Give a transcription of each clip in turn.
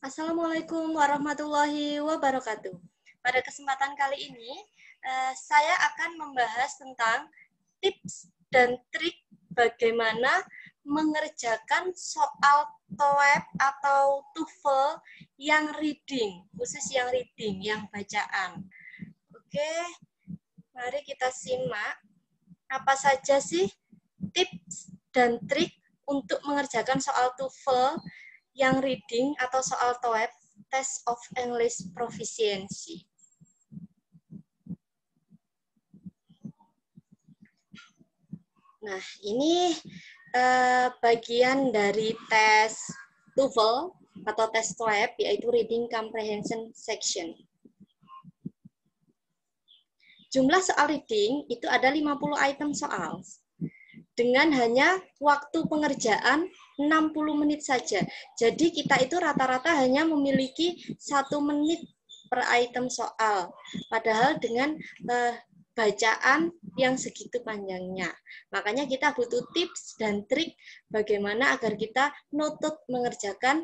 Assalamualaikum warahmatullahi wabarakatuh. Pada kesempatan kali ini, saya akan membahas tentang tips dan trik bagaimana mengerjakan soal TOEFL atau TOEFL yang reading, khusus yang reading, yang bacaan. Oke, mari kita simak apa saja sih tips dan trik untuk mengerjakan soal TOEFL yang reading atau soal TOEFL, Test of English Proficiency. Nah, ini bagian dari tes TOEFL atau tes TOEFL, yaitu Reading Comprehension Section. Jumlah soal reading itu ada 50 item soal. Dengan hanya waktu pengerjaan 60 menit saja. Jadi kita itu rata-rata hanya memiliki 1 menit per item soal. Padahal dengan bacaan yang segitu panjangnya. Makanya kita butuh tips dan trik bagaimana agar kita nutut mengerjakan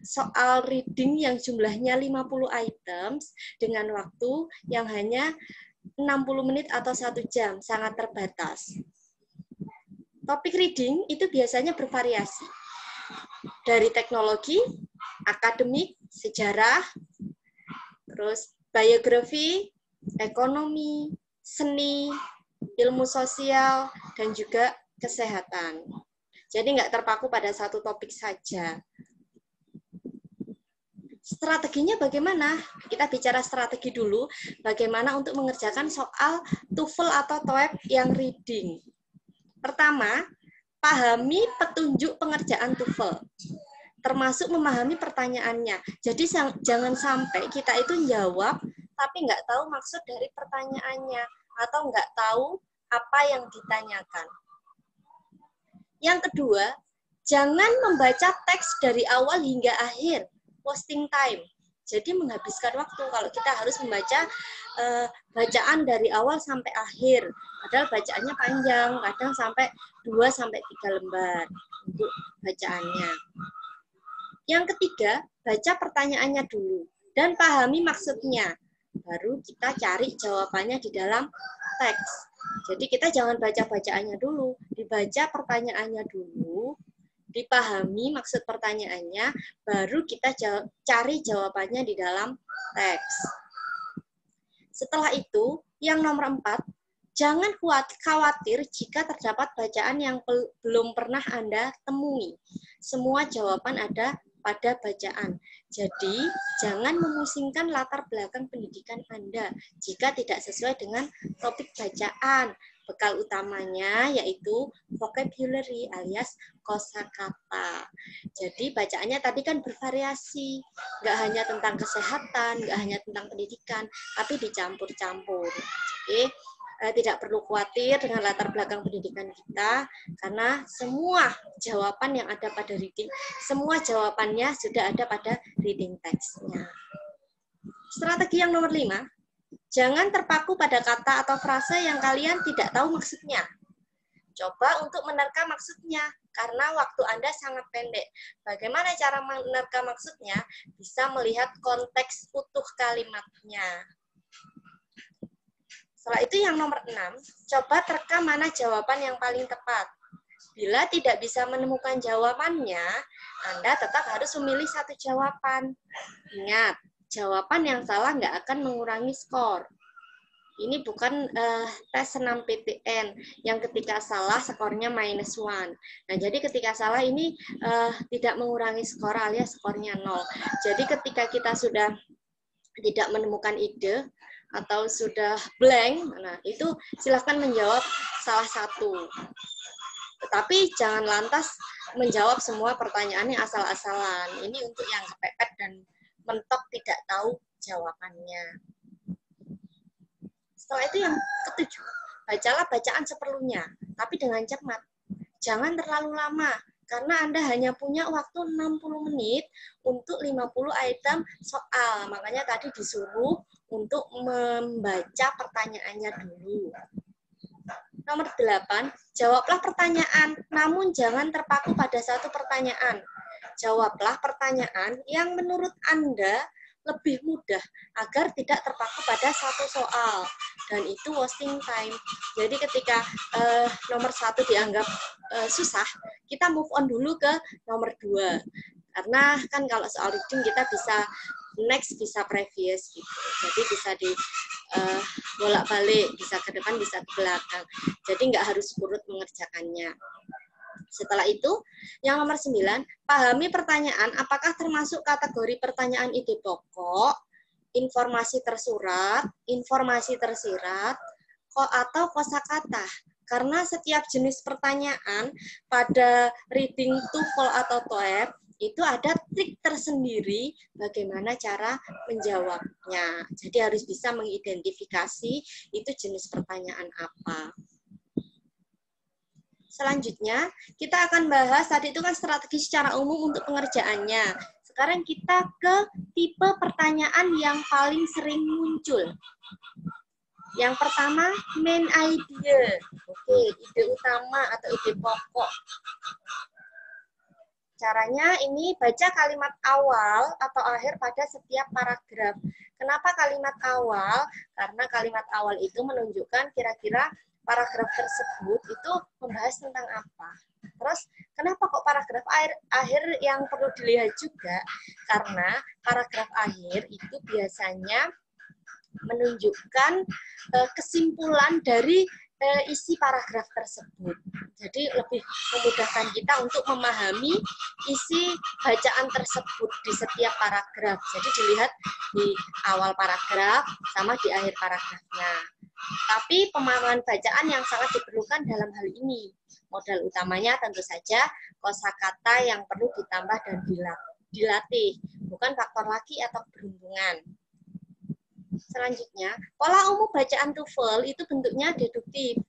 soal reading yang jumlahnya 50 items dengan waktu yang hanya 60 menit atau 1 jam, sangat terbatas. Topik reading itu biasanya bervariasi. Dari teknologi, akademik, sejarah, terus biografi, ekonomi, seni, ilmu sosial, dan juga kesehatan. Jadi nggak terpaku pada satu topik saja. Strateginya bagaimana? Kita bicara strategi dulu, bagaimana untuk mengerjakan soal TOEFL atau TOEFL yang reading. Pertama, pahami petunjuk pengerjaan TOEFL, termasuk memahami pertanyaannya. Jadi jangan sampai kita itu jawab, tapi nggak tahu maksud dari pertanyaannya, atau nggak tahu apa yang ditanyakan. Yang kedua, jangan membaca teks dari awal hingga akhir, wasting time. Jadi menghabiskan waktu kalau kita harus membaca bacaan dari awal sampai akhir. Padahal bacaannya panjang, kadang sampai 2-3 lembar untuk bacaannya. Yang ketiga, baca pertanyaannya dulu dan pahami maksudnya. Baru kita cari jawabannya di dalam teks. Jadi kita jangan baca bacaannya dulu, dibaca pertanyaannya dulu, dipahami maksud pertanyaannya, baru kita cari jawabannya di dalam teks. Setelah itu, yang nomor 4, jangan khawatir jika terdapat bacaan yang belum pernah Anda temui. Semua jawaban ada pada bacaan. Jadi, jangan memusingkan latar belakang pendidikan Anda jika tidak sesuai dengan topik bacaan. Bekal utamanya yaitu vocabulary alias kosakata. Jadi bacaannya tadi kan bervariasi, nggak hanya tentang kesehatan, nggak hanya tentang pendidikan, tapi dicampur-campur. Jadi tidak perlu khawatir dengan latar belakang pendidikan kita, karena semua jawaban yang ada pada reading, semua jawabannya sudah ada pada reading text-nya. Strategi yang nomor 5, jangan terpaku pada kata atau frase yang kalian tidak tahu maksudnya. Coba untuk menerka maksudnya, karena waktu Anda sangat pendek. Bagaimana cara menerka maksudnya? Bisa melihat konteks utuh kalimatnya. Setelah itu yang nomor 6, coba terka mana jawaban yang paling tepat. Bila tidak bisa menemukan jawabannya, Anda tetap harus memilih satu jawaban. Ingat, jawaban yang salah nggak akan mengurangi skor. Ini bukan tes senam PTN yang ketika salah skornya -1. Nah, jadi ketika salah ini tidak mengurangi skor alias skornya 0. Jadi ketika kita sudah tidak menemukan ide atau sudah blank, nah itu silakan menjawab salah satu. Tetapi jangan lantas menjawab semua pertanyaannya asal-asalan. Ini untuk yang kepepet dan mentok tidak tahu jawabannya. Setelah itu yang ketujuh, bacalah bacaan seperlunya, tapi dengan cermat. Jangan terlalu lama, karena Anda hanya punya waktu 60 menit untuk 50 item soal. Makanya tadi disuruh untuk membaca pertanyaannya dulu. Nomor 8, jawablah pertanyaan, namun jangan terpaku pada satu pertanyaan. jawablah pertanyaan yang menurut Anda lebih mudah agar tidak terpaku pada satu soal, dan itu wasting time. Jadi ketika nomor 1 dianggap susah, kita move on dulu ke nomor 2, karena kan kalau soal reading kita bisa next, bisa previous gitu, jadi bisa di bolak-balik, bisa ke depan, bisa ke belakang, jadi nggak harus urut mengerjakannya. Setelah itu, yang nomor 9, pahami pertanyaan apakah termasuk kategori pertanyaan ide pokok, informasi tersurat, informasi tersirat, atau kosakata. Karena setiap jenis pertanyaan pada reading TOEFL atau TOEIC itu ada trik tersendiri bagaimana cara menjawabnya. Jadi harus bisa mengidentifikasi itu jenis pertanyaan apa. Selanjutnya, kita akan bahas, tadi itu kan strategi secara umum untuk pengerjaannya. Sekarang kita ke tipe pertanyaan yang paling sering muncul. Yang pertama, main idea. Oke, ide utama atau ide pokok. Caranya ini baca kalimat awal atau akhir pada setiap paragraf. Kenapa kalimat awal? Karena kalimat awal itu menunjukkan kira-kira paragraf tersebut itu membahas tentang apa. Terus, kenapa kok paragraf akhir yang perlu dilihat juga? Karena paragraf akhir itu biasanya menunjukkan kesimpulan dari isi paragraf tersebut. Jadi lebih memudahkan kita untuk memahami isi bacaan tersebut di setiap paragraf. Jadi dilihat di awal paragraf sama di akhir paragrafnya. Tapi pemahaman bacaan yang sangat diperlukan dalam hal ini. Modal utamanya tentu saja kosakata yang perlu ditambah dan dilatih, bukan faktor laki atau keberuntungan. Selanjutnya, pola umum bacaan TOEFL itu bentuknya deduktif.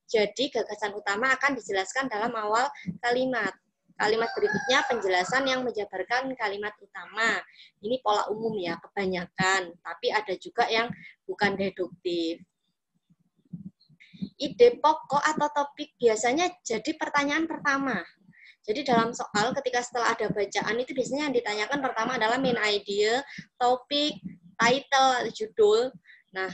Jadi gagasan utama akan dijelaskan dalam awal kalimat. Kalimat berikutnya penjelasan yang menjabarkan kalimat utama. Ini pola umum ya, kebanyakan. Tapi ada juga yang bukan deduktif. Ide pokok atau topik biasanya jadi pertanyaan pertama. Jadi dalam soal ketika setelah ada bacaan itu biasanya yang ditanyakan pertama adalah main idea, topik, title, judul. Nah,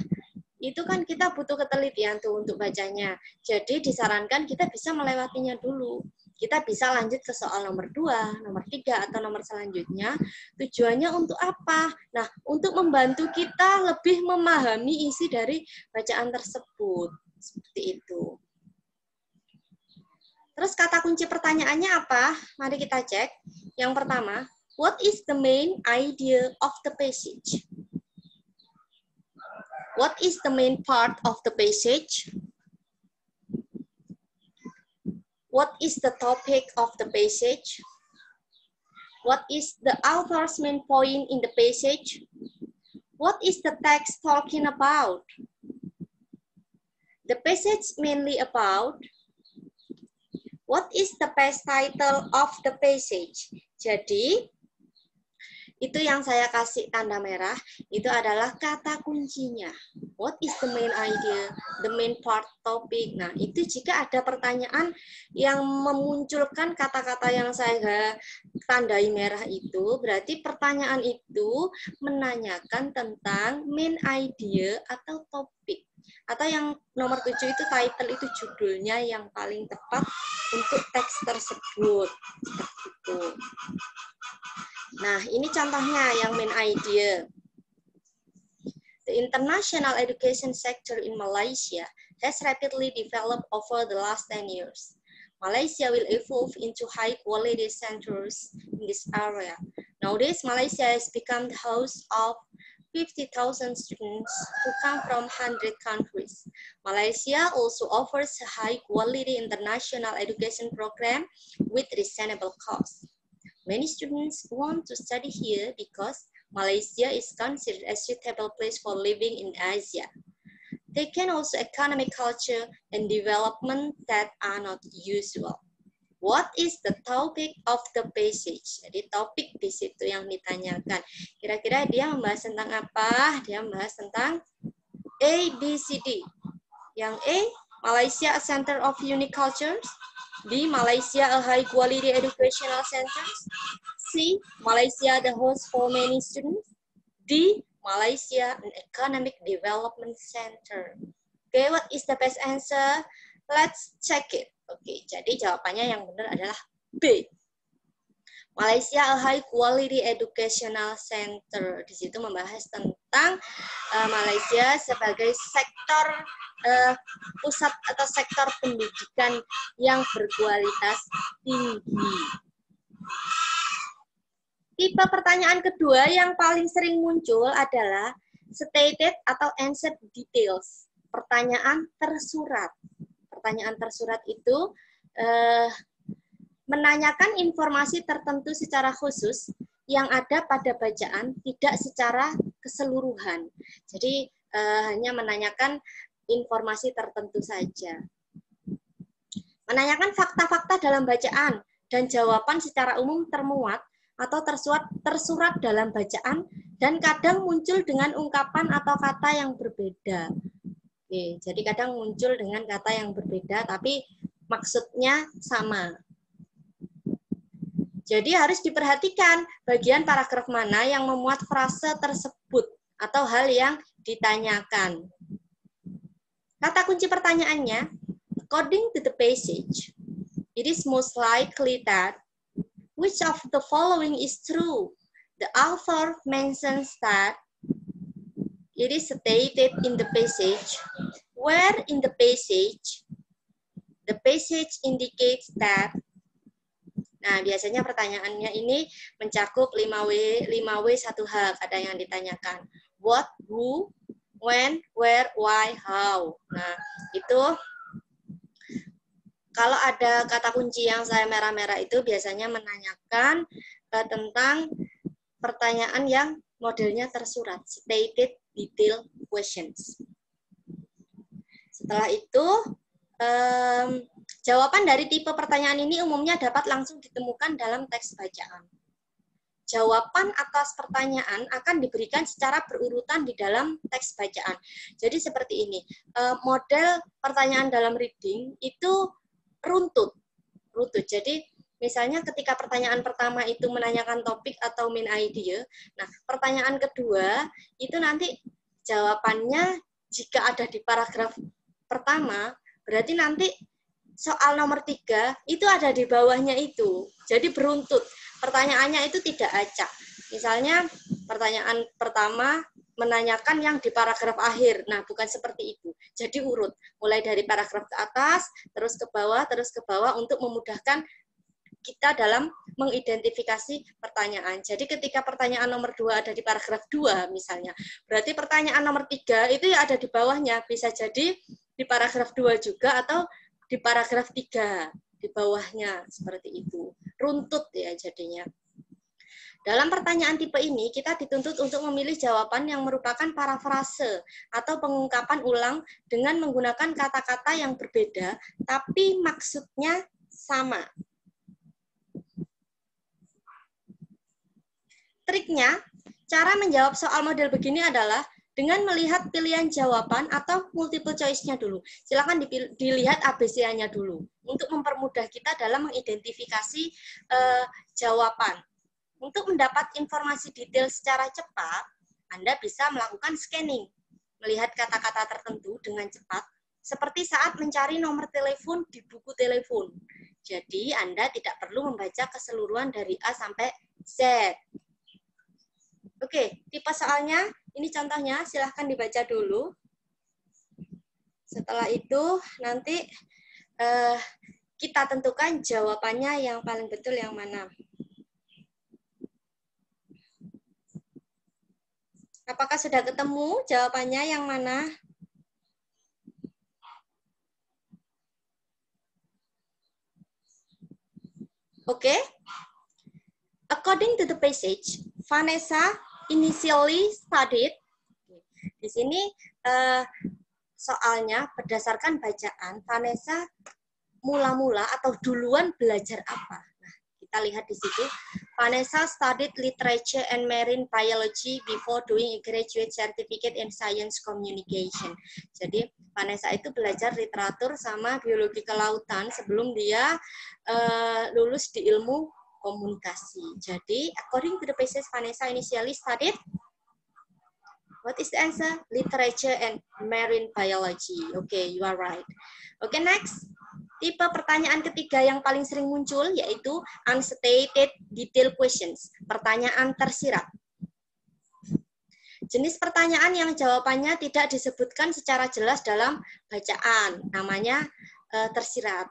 itu kan kita butuh ketelitian tuh untuk bacanya. Jadi disarankan kita bisa melewatinya dulu. Kita bisa lanjut ke soal nomor 2, nomor 3, atau nomor selanjutnya. Tujuannya untuk apa? Nah, untuk membantu kita lebih memahami isi dari bacaan tersebut. Seperti itu. Terus kata kunci pertanyaannya apa? Mari kita cek. Yang pertama, what is the main idea of the passage? What is the main part of the passage? What is the topic of the passage? What is the author's main point in the passage? What is the text talking about? The passage mainly about. What is the page title of the passage? Jadi, itu yang saya kasih tanda merah, itu adalah kata kuncinya. What is the main idea, the main part, topic. Nah, itu jika ada pertanyaan yang memunculkan kata-kata yang saya tandai merah itu, berarti pertanyaan itu menanyakan tentang main idea atau topik. Atau yang nomor 7 itu title, itu judulnya yang paling tepat untuk teks tersebut. Gitu. Nah, ini contohnya yang main idea. The international education sector in Malaysia has rapidly developed over the last 10 years. Malaysia will evolve into high-quality centers in this area. Nowadays, Malaysia has become the host of 50,000 students who come from 100 countries. Malaysia also offers a high-quality international education program with reasonable cost. Many students want to study here because Malaysia is considered a suitable place for living in Asia. They can also economic culture and development that are not usual. What is the topic of the passage? Jadi topik di situ yang ditanyakan. Kira-kira dia membahas tentang apa? Dia membahas tentang A, B, C, D. Yang A, Malaysia a center of unique cultures. B, Malaysia a high quality educational centers. C, Malaysia the host for many students. D, Malaysia an economic development center. Okay, what is the best answer? Let's check it. Oke, jadi jawabannya yang benar adalah B. Malaysia a high quality educational center. Di situ membahas tentang Malaysia sebagai sektor pusat atau sektor pendidikan yang berkualitas tinggi. Tipe pertanyaan kedua yang paling sering muncul adalah stated atau answered details. Pertanyaan tersurat. Pertanyaan tersurat itu menanyakan informasi tertentu secara khusus yang ada pada bacaan, tidak secara keseluruhan. Jadi hanya menanyakan informasi tertentu saja. Menanyakan fakta-fakta dalam bacaan dan jawaban secara umum termuat atau tersurat dalam bacaan dan kadang muncul dengan ungkapan atau kata yang berbeda. Oke, jadi kadang muncul dengan kata yang berbeda tapi maksudnya sama. Jadi harus diperhatikan bagian paragraf mana yang memuat frase tersebut atau hal yang ditanyakan. Kata kunci pertanyaannya, according to the passage, it is most likely that which of the following is true? The author mentions that it is stated in the passage, where in the passage indicates that. Nah, biasanya pertanyaannya ini mencakup 5W 1H, ada yang ditanyakan. What, who, when, where, why, how. Nah, itu kalau ada kata kunci yang saya merah-merah itu biasanya menanyakan tentang pertanyaan yang modelnya tersurat, stated detail questions. Setelah itu, jawaban dari tipe pertanyaan ini umumnya dapat langsung ditemukan dalam teks bacaan. Jawaban atas pertanyaan akan diberikan secara berurutan di dalam teks bacaan. Jadi seperti ini, model pertanyaan dalam reading itu runtut. Jadi misalnya ketika pertanyaan pertama itu menanyakan topik atau main idea, nah pertanyaan kedua itu nanti jawabannya jika ada di paragraf pertama, berarti nanti soal nomor 3 itu ada di bawahnya itu. Jadi beruntut. Pertanyaannya itu tidak acak. Misalnya pertanyaan pertama menanyakan yang di paragraf akhir. Nah, bukan seperti itu. Jadi urut. Mulai dari paragraf ke atas, terus ke bawah untuk memudahkan kita dalam mengidentifikasi pertanyaan. Jadi ketika pertanyaan nomor 2 ada di paragraf 2 misalnya, berarti pertanyaan nomor 3 itu ya ada di bawahnya. Bisa jadi di paragraf 2 juga atau di paragraf 3 di bawahnya, seperti itu. Runtut ya jadinya. Dalam pertanyaan tipe ini, kita dituntut untuk memilih jawaban yang merupakan parafrase atau pengungkapan ulang dengan menggunakan kata-kata yang berbeda, tapi maksudnya sama. Triknya, cara menjawab soal model begini adalah dengan melihat pilihan jawaban atau multiple choice-nya dulu. Silakan dilihat ABC-nya dulu untuk mempermudah kita dalam mengidentifikasi jawaban. Untuk mendapat informasi detail secara cepat, Anda bisa melakukan scanning, melihat kata-kata tertentu dengan cepat, seperti saat mencari nomor telepon di buku telepon. Jadi, Anda tidak perlu membaca keseluruhan dari A sampai Z. Oke, tipe soalnya, ini contohnya, silahkan dibaca dulu. Setelah itu, nanti kita tentukan jawabannya yang paling betul yang mana. Apakah sudah ketemu jawabannya yang mana? Oke. According to the passage, Vanessa initially studied. Di sini soalnya berdasarkan bacaan, Vanessa mula-mula atau duluan belajar apa? Nah, kita lihat di situ. Vanessa studied literature and marine biology before doing a graduate certificate in science communication. Jadi Vanessa itu belajar literatur sama biologi kelautan sebelum dia lulus di ilmu komunikasi. Jadi, according to the basis Vanessa initially studied, what is the answer? Literature and marine biology. Okay, you are right. Okay, next. Tipe pertanyaan ketiga yang paling sering muncul yaitu unstated detail questions, pertanyaan tersirat. Jenis pertanyaan yang jawabannya tidak disebutkan secara jelas dalam bacaan, namanya tersirat.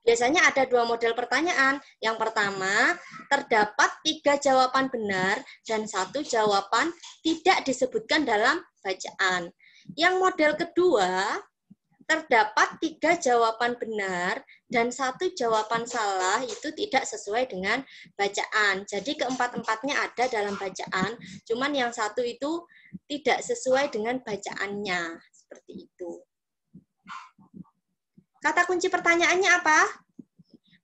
Biasanya ada dua model pertanyaan. Yang pertama, terdapat 3 jawaban benar dan 1 jawaban tidak disebutkan dalam bacaan. Yang model kedua, terdapat 3 jawaban benar dan 1 jawaban salah itu tidak sesuai dengan bacaan. Jadi keempat-empatnya ada dalam bacaan, cuman yang 1 itu tidak sesuai dengan bacaannya. Seperti itu. Kata kunci pertanyaannya apa?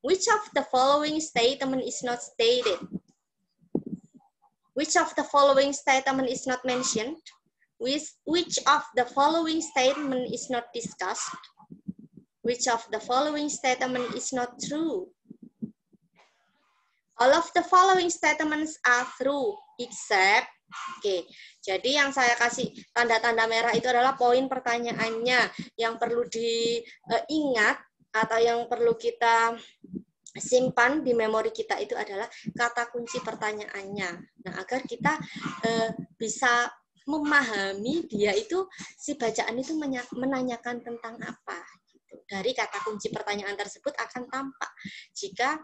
Which of the following statement is not stated? Which of the following statement is not mentioned? Which of the following statement is not discussed? Which of the following statement is not true? All of the following statements are true, except. Oke, jadi yang saya kasih tanda-tanda merah itu adalah poin pertanyaannya. Yang perlu diingat atau yang perlu kita simpan di memori kita itu adalah kata kunci pertanyaannya. Nah, agar kita bisa memahami dia itu, si bacaan itu menanyakan tentang apa. Gitu. Dari kata kunci pertanyaan tersebut akan tampak jika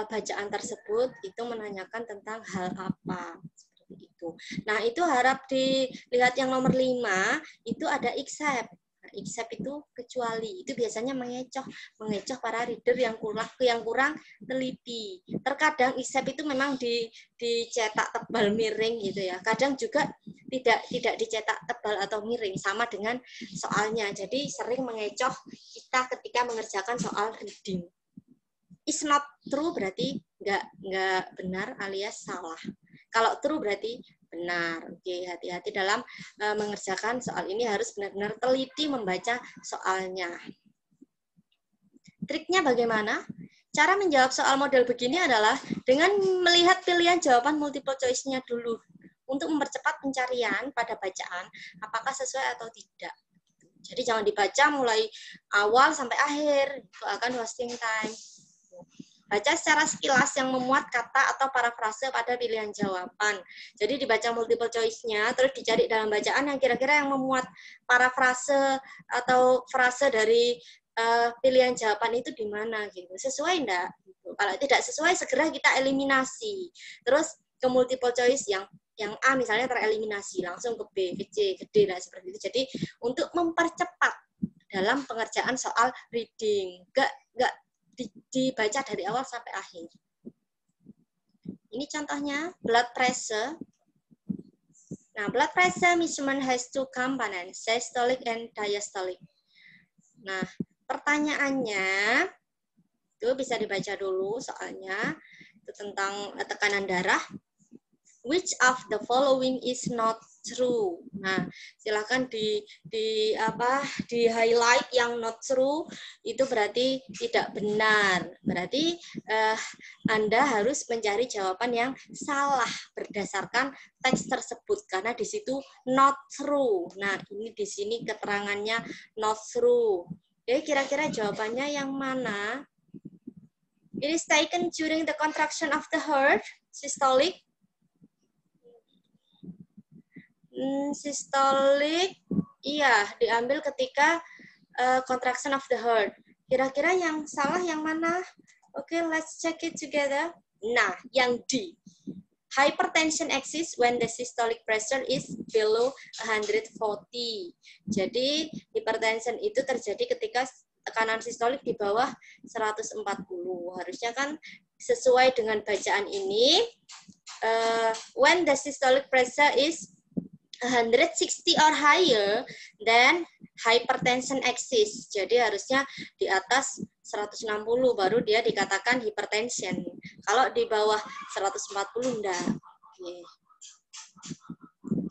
bacaan tersebut itu menanyakan tentang hal apa. Seperti itu. Nah, itu harap dilihat yang nomor 5, itu ada except. Except itu kecuali, itu biasanya mengecoh para reader yang kurang teliti. Terkadang except itu memang dicetak tebal miring gitu ya. Kadang juga tidak dicetak tebal atau miring, sama dengan soalnya. Jadi sering mengecoh kita ketika mengerjakan soal reading. Is not true berarti nggak benar alias salah. Kalau true berarti benar. Oke, hati-hati dalam mengerjakan soal ini, harus benar-benar teliti membaca soalnya. Triknya bagaimana? Cara menjawab soal model begini adalah dengan melihat pilihan jawaban multiple choice-nya dulu untuk mempercepat pencarian pada bacaan apakah sesuai atau tidak. Jadi jangan dibaca mulai awal sampai akhir, itu akan wasting time. Baca secara sekilas yang memuat kata atau parafrase pada pilihan jawaban. Jadi dibaca multiple choice-nya, terus dicari dalam bacaan yang kira-kira yang memuat parafrase atau frase dari pilihan jawaban itu di mana gitu. Sesuai enggak? Gitu. Kalau tidak sesuai, segera kita eliminasi. Terus ke multiple choice yang A misalnya tereliminasi, langsung ke B, ke C, ke D, nah seperti itu. Jadi untuk mempercepat dalam pengerjaan soal reading, enggak dibaca dari awal sampai akhir. Ini contohnya blood pressure. Nah, blood pressure measurement has 2 components, systolic and diastolic. Nah, pertanyaannya itu bisa dibaca dulu soalnya, itu tentang tekanan darah. Which of the following is not true? Nah, silakan di highlight yang not true, itu berarti tidak benar. Berarti Anda harus mencari jawaban yang salah berdasarkan teks tersebut karena di situ not true. Nah, ini di sini keterangannya not true. Oke, kira-kira jawabannya yang mana? It is taken during the contraction of the heart, systolic. Systolic, iya, diambil ketika contraction of the heart. Kira-kira yang salah yang mana? Oke, let's check it together. Nah, yang D. Hypertension exists when the systolic pressure is below 140. Jadi, hypertension itu terjadi ketika tekanan sistolik di bawah 140. Harusnya kan sesuai dengan bacaan ini. When the systolic pressure is 160 or higher, then hypertension exists. Jadi harusnya di atas 160 baru dia dikatakan hypertension. Kalau di bawah 140 enggak. Oke.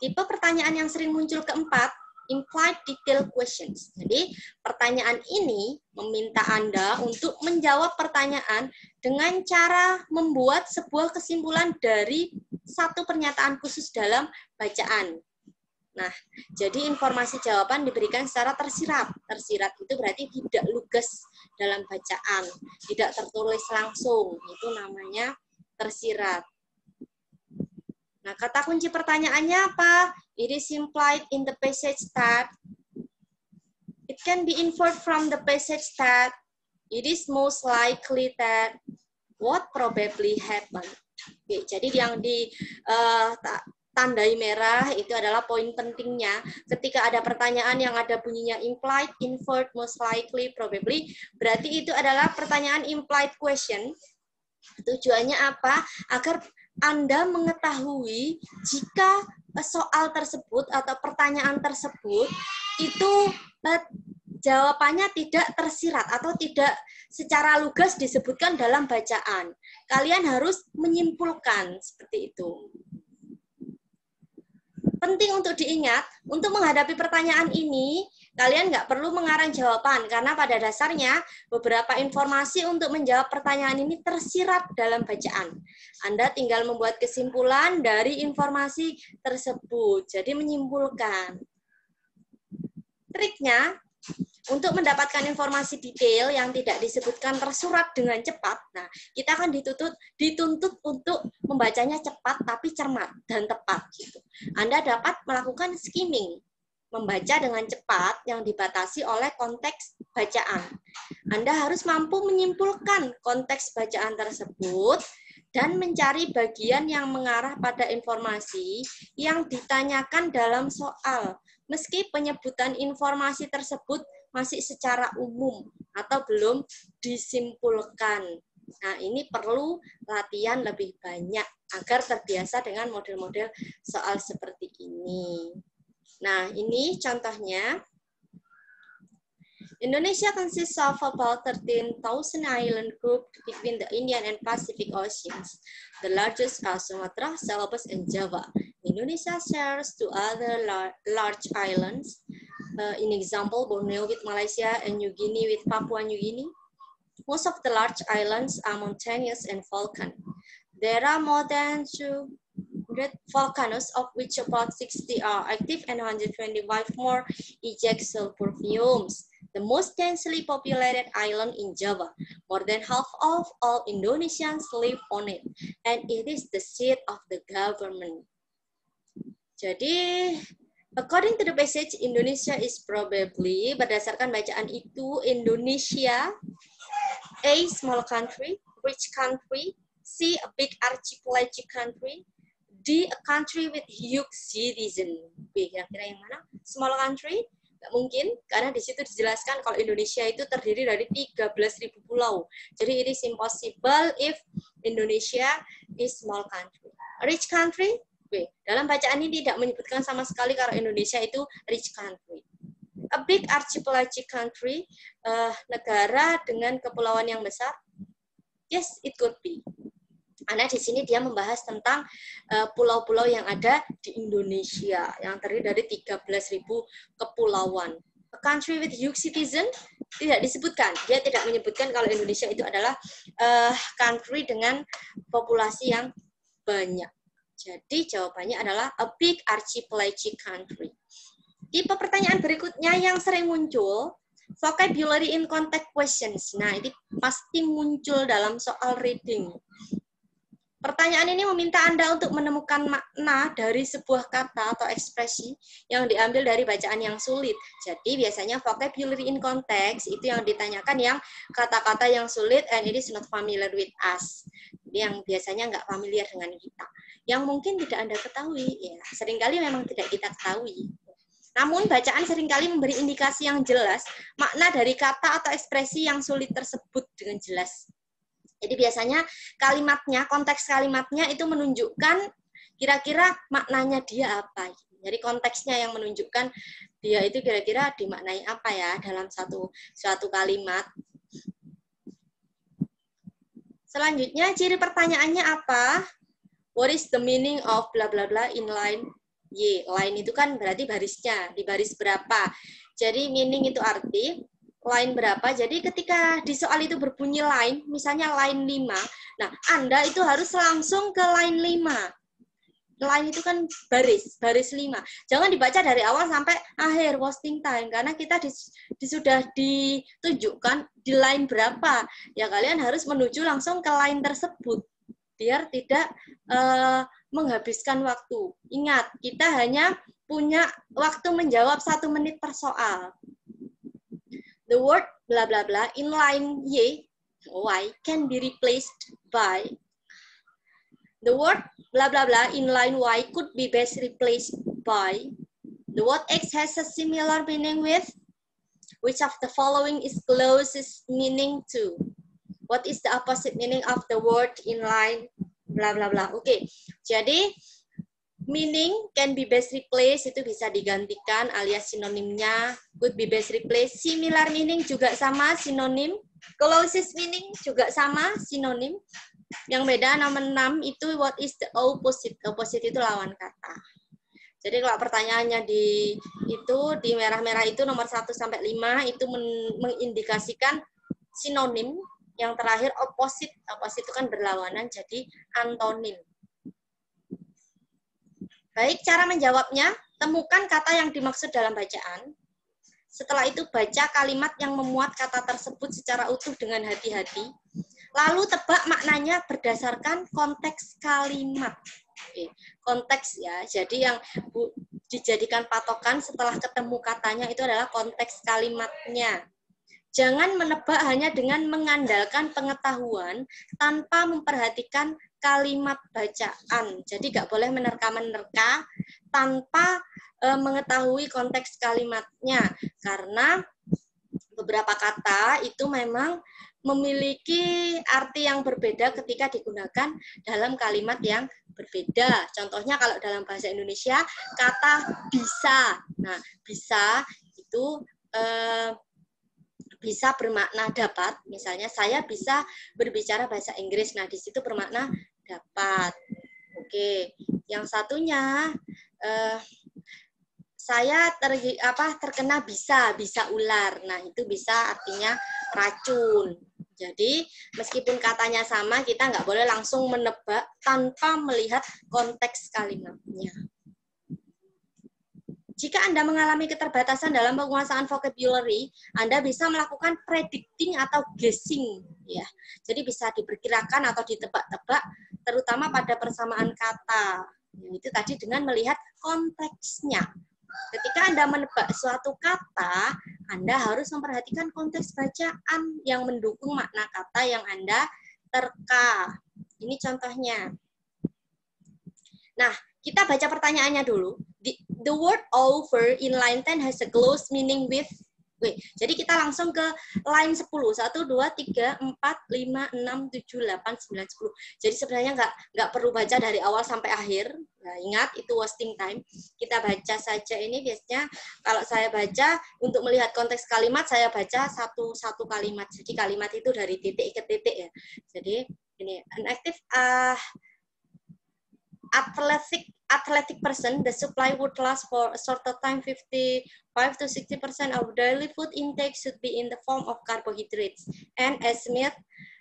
Tipe pertanyaan yang sering muncul keempat, implied detail questions. Jadi, pertanyaan ini meminta Anda untuk menjawab pertanyaan dengan cara membuat sebuah kesimpulan dari satu pernyataan khusus dalam bacaan. Nah, jadi informasi jawaban diberikan secara tersirat. Tersirat itu berarti tidak lugas dalam bacaan, tidak tertulis langsung. Itu namanya tersirat. Nah, kata kunci pertanyaannya apa? It is implied in the passage that. It can be inferred from the passage that. It is most likely that. What probably happened. Oke, jadi yang tandai merah itu adalah poin pentingnya. Ketika ada pertanyaan yang ada bunyinya implied, inferred, most likely, probably, berarti itu adalah pertanyaan implied question. Tujuannya apa? Agar Anda mengetahui jika soal tersebut atau pertanyaan tersebut itu jawabannya tidak tersirat atau tidak secara lugas disebutkan dalam bacaan. Kalian harus menyimpulkan seperti itu. Penting untuk diingat, untuk menghadapi pertanyaan ini, kalian nggak perlu mengarang jawaban, karena pada dasarnya beberapa informasi untuk menjawab pertanyaan ini tersirat dalam bacaan. Anda tinggal membuat kesimpulan dari informasi tersebut, jadi menyimpulkan. Triknya, untuk mendapatkan informasi detail yang tidak disebutkan tersurat dengan cepat, nah kita akan dituntut untuk membacanya cepat tapi cermat dan tepat. Gitu. Anda dapat melakukan skimming, membaca dengan cepat yang dibatasi oleh konteks bacaan. Anda harus mampu menyimpulkan konteks bacaan tersebut dan mencari bagian yang mengarah pada informasi yang ditanyakan dalam soal, meski penyebutan informasi tersebut masih secara umum atau belum disimpulkan. Nah, ini perlu latihan lebih banyak agar terbiasa dengan model-model soal seperti ini. Nah, ini contohnya. Indonesia consists of about 13,000 island group between the Indian and Pacific Oceans. The largest are Sumatra, Celebes, and Java. Indonesia shares two other large islands. In example, Borneo with Malaysia and New Guinea with Papua New Guinea. Most of the large islands are mountainous and volcanic. There are more than 200 volcanoes, of which about 60 are active and 125 more eject sulfur fumes. The most densely populated island in Java. More than half of all Indonesians live on it, and it is the seat of the government. Jadi, according to the passage, Indonesia is probably, berdasarkan bacaan itu, Indonesia, A, small country, rich country, C, a big archipelagic country, D, a country with huge citizen. B, kira-kira yang mana? Small country? Nggak mungkin, karena di situ dijelaskan kalau Indonesia itu terdiri dari 13.000 pulau. Jadi, it is impossible if Indonesia is small country. Rich country? B. Dalam bacaan ini tidak menyebutkan sama sekali kalau Indonesia itu rich country. A big archipelagic country, negara dengan kepulauan yang besar. Yes, it could be. Karena di sini dia membahas tentang pulau-pulau yang ada di Indonesia yang terdiri dari 13.000 kepulauan. A country with huge citizen tidak disebutkan. Dia tidak menyebutkan kalau Indonesia itu adalah country dengan populasi yang banyak. Jadi jawabannya adalah a big archipelagic country. Tipe pertanyaan berikutnya yang sering muncul, vocabulary in context questions. Nah, ini pasti muncul dalam soal reading. Pertanyaan ini meminta Anda untuk menemukan makna dari sebuah kata atau ekspresi yang diambil dari bacaan yang sulit. Jadi biasanya vocabulary in context itu yang ditanyakan yang kata-kata yang sulit and it is not familiar with us. Yang biasanya nggak familiar dengan kita. Yang mungkin tidak Anda ketahui, ya seringkali memang tidak kita ketahui. Namun bacaan seringkali memberi indikasi yang jelas makna dari kata atau ekspresi yang sulit tersebut dengan jelas. Jadi biasanya kalimatnya, konteks kalimatnya itu menunjukkan kira-kira maknanya dia apa. Jadi konteksnya yang menunjukkan dia itu kira-kira dimaknai apa ya dalam suatu kalimat. Selanjutnya ciri pertanyaannya apa? What is the meaning of bla bla bla in line Y. Line itu kan berarti barisnya, di baris berapa. Jadi meaning itu arti, line berapa. Jadi ketika di soal itu berbunyi line, misalnya line 5, nah Anda itu harus langsung ke line 5. Line itu kan baris 5. Jangan dibaca dari awal sampai akhir wasting time, karena kita sudah ditunjukkan di line berapa. Ya kalian harus menuju langsung ke line tersebut, biar tidak menghabiskan waktu. Ingat, kita hanya punya waktu menjawab 1 menit per soal. The word bla bla bla in line Y can be replaced by the word blah blah blah in line Y could be best replaced by the word X has a similar meaning with which of the following is closest meaning to. What is the opposite meaning of the word in line blah blah blah. Oke. Jadi meaning can be best replaced itu bisa digantikan alias sinonimnya could be best replaced. Similar meaning juga sama sinonim. Closest meaning juga sama sinonim. Yang beda nomor 6 itu what is the opposite. Opposite itu lawan kata. Jadi kalau pertanyaannya di merah-merah itu nomor 1 sampai 5 itu mengindikasikan sinonim. Yang terakhir opposite. Opposite itu kan berlawanan jadi antonim. Baik, cara menjawabnya, temukan kata yang dimaksud dalam bacaan. Setelah itu baca kalimat yang memuat kata tersebut secara utuh dengan hati-hati. Lalu tebak maknanya berdasarkan konteks kalimat. Oke, konteks ya, jadi yang dijadikan patokan setelah ketemu katanya itu adalah konteks kalimatnya. Jangan menebak hanya dengan mengandalkan pengetahuan tanpa memperhatikan kalimat bacaan. Jadi nggak boleh menerka-menerka tanpa mengetahui konteks kalimatnya. Karena beberapa kata itu memang memiliki arti yang berbeda ketika digunakan dalam kalimat yang berbeda. Contohnya kalau dalam bahasa Indonesia, kata bisa. Nah, bisa itu bisa bermakna dapat. Misalnya, saya bisa berbicara bahasa Inggris. Nah, di situ bermakna dapat. Oke, yang satunya, saya terkena bisa ular. Nah, itu bisa artinya racun. Jadi, meskipun katanya sama, kita nggak boleh langsung menebak tanpa melihat konteks kalimatnya. Jika Anda mengalami keterbatasan dalam penguasaan vocabulary, Anda bisa melakukan predicting atau guessing. Ya. Jadi bisa diperkirakan atau ditebak-tebak, terutama pada persamaan kata. Itu tadi dengan melihat konteksnya. Ketika Anda menebak suatu kata, Anda harus memperhatikan konteks bacaan yang mendukung makna kata yang Anda terka. Ini contohnya. Nah, kita baca pertanyaannya dulu. The word over in line 10 has a close meaning with. Jadi kita langsung ke line 10. 1, 2, 3, 4, 5, 6, 7, 8, 9, 10. Jadi sebenarnya nggak perlu baca dari awal sampai akhir. Nah, ingat, itu wasting time. Kita baca saja ini biasanya. Kalau saya baca, untuk melihat konteks kalimat, saya baca satu kalimat. Jadi kalimat itu dari titik ke titik ya. Jadi ini, an active athletic person, the supply would last for a shorter time. 55 to 60% of daily food intake should be in the form of carbohydrates. And as Smith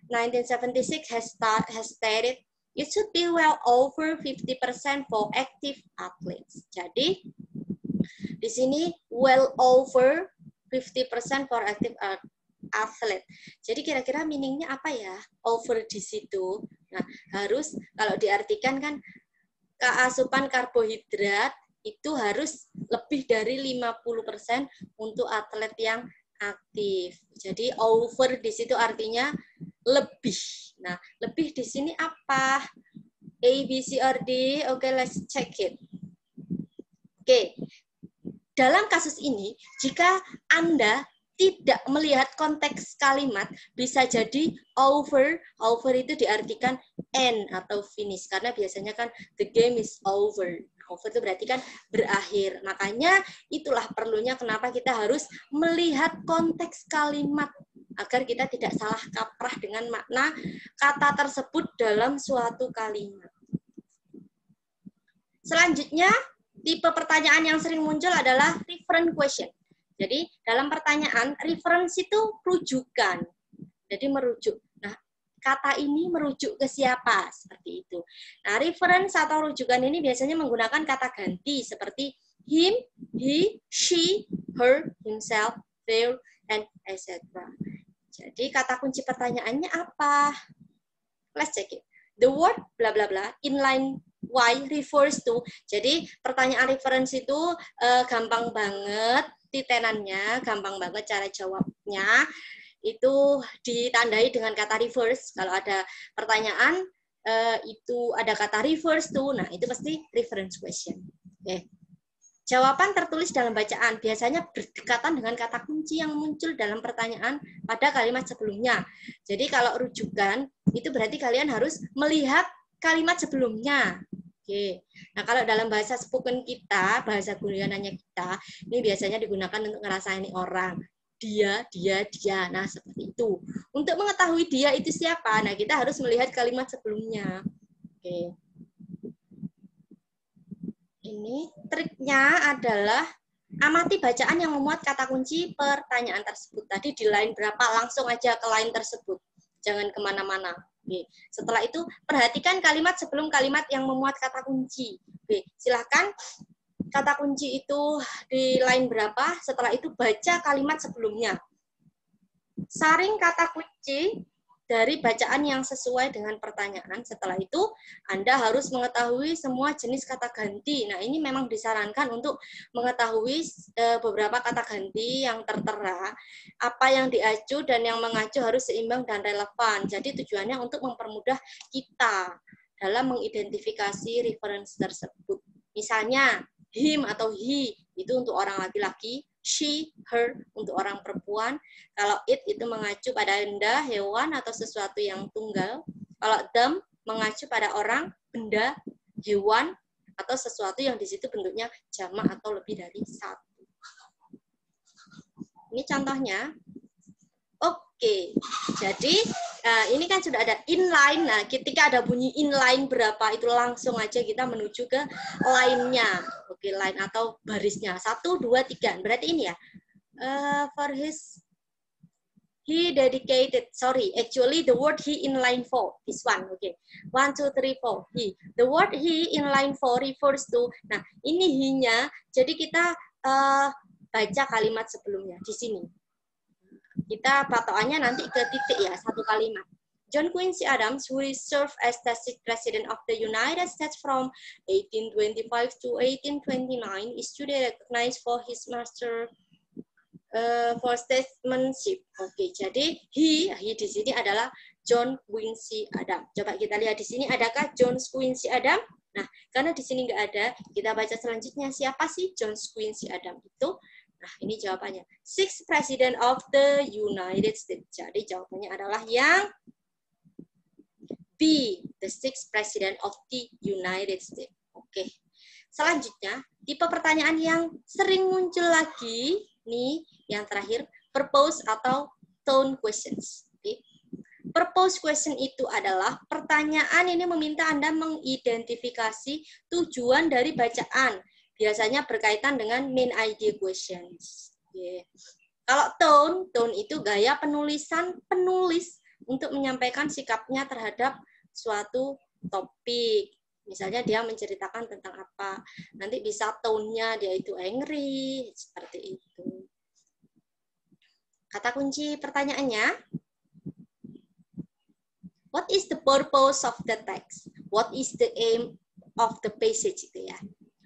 1976 has stated, it should be well over 50% for active athletes. Jadi di sini well over 50% for active athlete. Jadi kira-kira meaningnya apa ya? Over di situ. Nah, harus kalau diartikan kan keasupan karbohidrat itu harus lebih dari 50% untuk atlet yang aktif. Jadi over di situ artinya lebih. Nah, lebih di sini apa? A, B, C, or D? Oke, let's check it. Oke. Dalam kasus ini, jika Anda tidak melihat konteks kalimat, bisa jadi over itu diartikan end atau finish, karena biasanya kan the game is over. Over itu berarti kan berakhir. Makanya itulah perlunya kenapa kita harus melihat konteks kalimat agar kita tidak salah kaprah dengan makna kata tersebut dalam suatu kalimat. Selanjutnya, Tipe pertanyaan yang sering muncul adalah reference question. Jadi dalam pertanyaan, reference itu rujukan. Jadi merujuk. Nah, kata ini merujuk ke siapa? Seperti itu. Nah, reference atau rujukan ini biasanya menggunakan kata ganti seperti him, he, she, her, himself, their, and etc. Jadi kata kunci pertanyaannya apa? Let's check it. The word bla bla bla in line Y refers to. Jadi pertanyaan reference itu gampang banget titenannya, gampang banget cara jawabnya. Itu ditandai dengan kata reverse. Kalau ada pertanyaan itu ada kata reverse to, nah itu pasti reference question. Oke. Jawaban tertulis dalam bacaan biasanya berdekatan dengan kata kunci yang muncul dalam pertanyaan pada kalimat sebelumnya. Jadi kalau rujukan itu berarti kalian harus melihat kalimat sebelumnya. Oke. Nah, kalau dalam bahasa spoken kita, bahasa guyonannya kita, ini biasanya digunakan untuk ngerasain orang. Dia. Nah, seperti itu. Untuk mengetahui dia itu siapa, nah kita harus melihat kalimat sebelumnya. Oke. Ini triknya adalah amati bacaan yang memuat kata kunci pertanyaan tersebut. Tadi di line berapa, langsung aja ke line tersebut. Jangan kemana-mana. Oke. Setelah itu, perhatikan kalimat sebelum kalimat yang memuat kata kunci. Oke. Silahkan kata kunci itu di line berapa, setelah itu baca kalimat sebelumnya. Saring kata kunci dari bacaan yang sesuai dengan pertanyaan. Setelah itu, Anda harus mengetahui semua jenis kata ganti. Nah, ini memang disarankan untuk mengetahui beberapa kata ganti yang tertera, apa yang diacu dan yang mengacu harus seimbang dan relevan. Jadi tujuannya untuk mempermudah kita dalam mengidentifikasi reference tersebut. Misalnya, him atau he itu untuk orang laki-laki, she, her untuk orang perempuan. Kalau it itu mengacu pada benda, hewan, atau sesuatu yang tunggal. Kalau them mengacu pada orang, benda, hewan, atau sesuatu yang di situ bentuknya jamak atau lebih dari satu. Ini contohnya. Oke, jadi ini kan sudah ada inline. Nah, ketika ada bunyi inline berapa, itu langsung aja kita menuju ke line-nya. Oke, line atau barisnya. 1, 2, 3. Berarti ini ya. For his, he dedicated. Sorry, actually the word he in line 4. This one, okay. 1, 2, 3, 4. He. The word he in line 4 refers to. Nah, ini he-nya. Jadi kita baca kalimat sebelumnya di sini. Kita patokannya nanti ke titik ya, satu kalimat. John Quincy Adams, who served as the President of the United States from 1825 to 1829, is today recognized for his master for statesmanship. Oke, jadi he di sini adalah John Quincy Adams. Coba kita lihat di sini, adakah John Quincy Adams? Nah, karena di sini nggak ada, kita baca selanjutnya. Siapa sih John Quincy Adams itu? Nah, ini jawabannya. Sixth President of the United States. Jadi jawabannya adalah yang B, the sixth President of the United States. Oke. Selanjutnya, tipe pertanyaan yang sering muncul lagi, nih, yang terakhir, purpose atau tone questions. Oke. Purpose question itu adalah pertanyaan ini meminta Anda mengidentifikasi tujuan dari bacaan. Biasanya berkaitan dengan main idea questions. Okay. Kalau tone itu gaya penulisan penulis untuk menyampaikan sikapnya terhadap suatu topik. Misalnya dia menceritakan tentang apa. Nanti bisa tone-nya dia itu angry, seperti itu. Kata kunci pertanyaannya, what is the purpose of the text? What is the aim of the passage itu ya?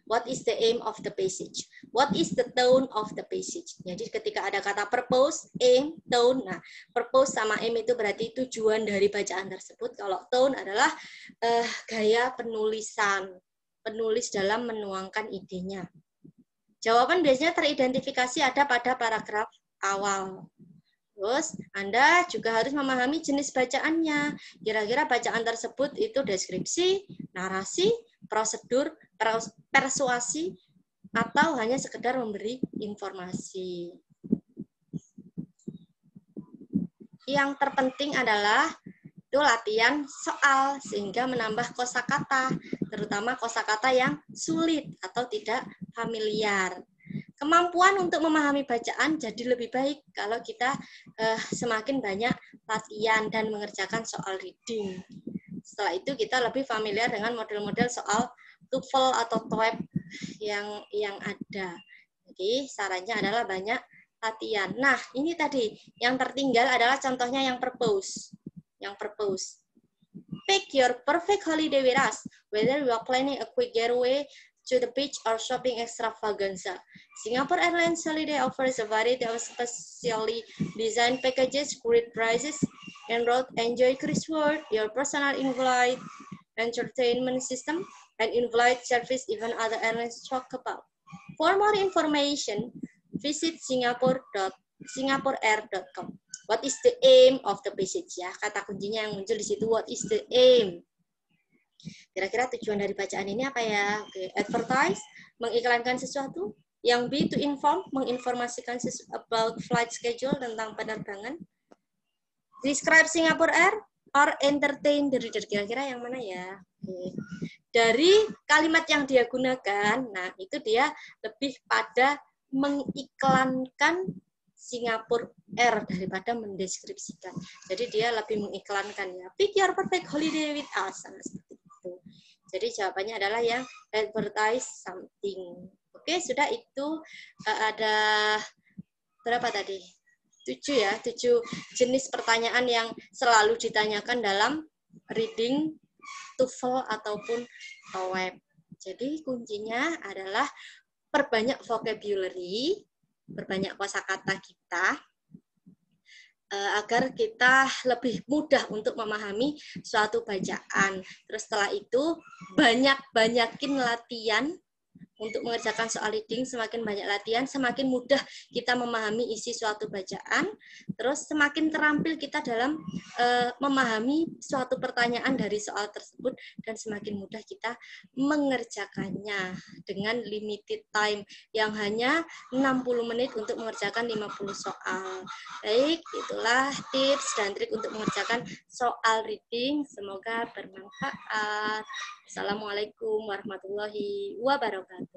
What is the aim of the passage? What is the tone of the passage? Jadi ketika ada kata purpose, aim, tone. Nah, purpose sama aim itu berarti tujuan dari bacaan tersebut. Kalau tone adalah gaya penulisan. Penulis dalam menuangkan idenya. Jawaban biasanya teridentifikasi ada pada paragraf awal. Terus, Anda juga harus memahami jenis bacaannya. Kira-kira bacaan tersebut itu deskripsi, narasi, prosedur, persuasi, atau hanya sekedar memberi informasi. Yang terpenting adalah itu latihan soal sehingga menambah kosakata, terutama kosakata yang sulit atau tidak familiar. Kemampuan untuk memahami bacaan jadi lebih baik kalau kita semakin banyak latihan dan mengerjakan soal reading. Setelah itu kita lebih familiar dengan model-model soal TOEFL atau TOEIC yang ada. Jadi sarannya adalah banyak latihan. Nah, ini tadi yang tertinggal adalah contohnya yang purpose. Yang purpose. Pick your perfect holiday with us, whether you are planning a quick getaway to the beach or shopping extravaganza. Singapore Airlines Holiday offers a variety of specially designed packages, great prices, enroll, enjoy Cruise World, your personal in-flight entertainment system, and in-flight service even other airlines talk about. For more information, visit singaporeair.com. What is the aim of the passage ya? Kata kuncinya yang muncul di situ, what is the aim? Kira-kira tujuan dari bacaan ini apa ya? Oke, advertise, mengiklankan sesuatu. Yang B, to inform, menginformasikan about flight schedule, tentang penerbangan. Describe Singapore Air, or entertain the reader. Kira-kira yang mana ya? Oke. Dari kalimat yang dia gunakan, nah itu dia lebih pada mengiklankan Singapore Air daripada mendeskripsikan. Jadi dia lebih mengiklankan ya. Pick your perfect holiday with us. Seperti itu. Jadi jawabannya adalah yang advertise something. Oke, sudah itu ada berapa tadi? 7 ya, 7 jenis pertanyaan yang selalu ditanyakan dalam reading TOEFL ataupun TOEIC. Jadi kuncinya adalah perbanyak vocabulary, perbanyak kosakata kita, agar kita lebih mudah untuk memahami suatu bacaan. Terus setelah itu banyakin latihan untuk mengerjakan soal reading. Semakin banyak latihan, semakin mudah kita memahami isi suatu bacaan. Terus semakin terampil kita dalam memahami suatu pertanyaan dari soal tersebut, dan semakin mudah kita mengerjakannya dengan limited time yang hanya 60 menit untuk mengerjakan 50 soal. Baik, itulah tips dan trik untuk mengerjakan soal reading. Semoga bermanfaat. Assalamualaikum warahmatullahi wabarakatuh.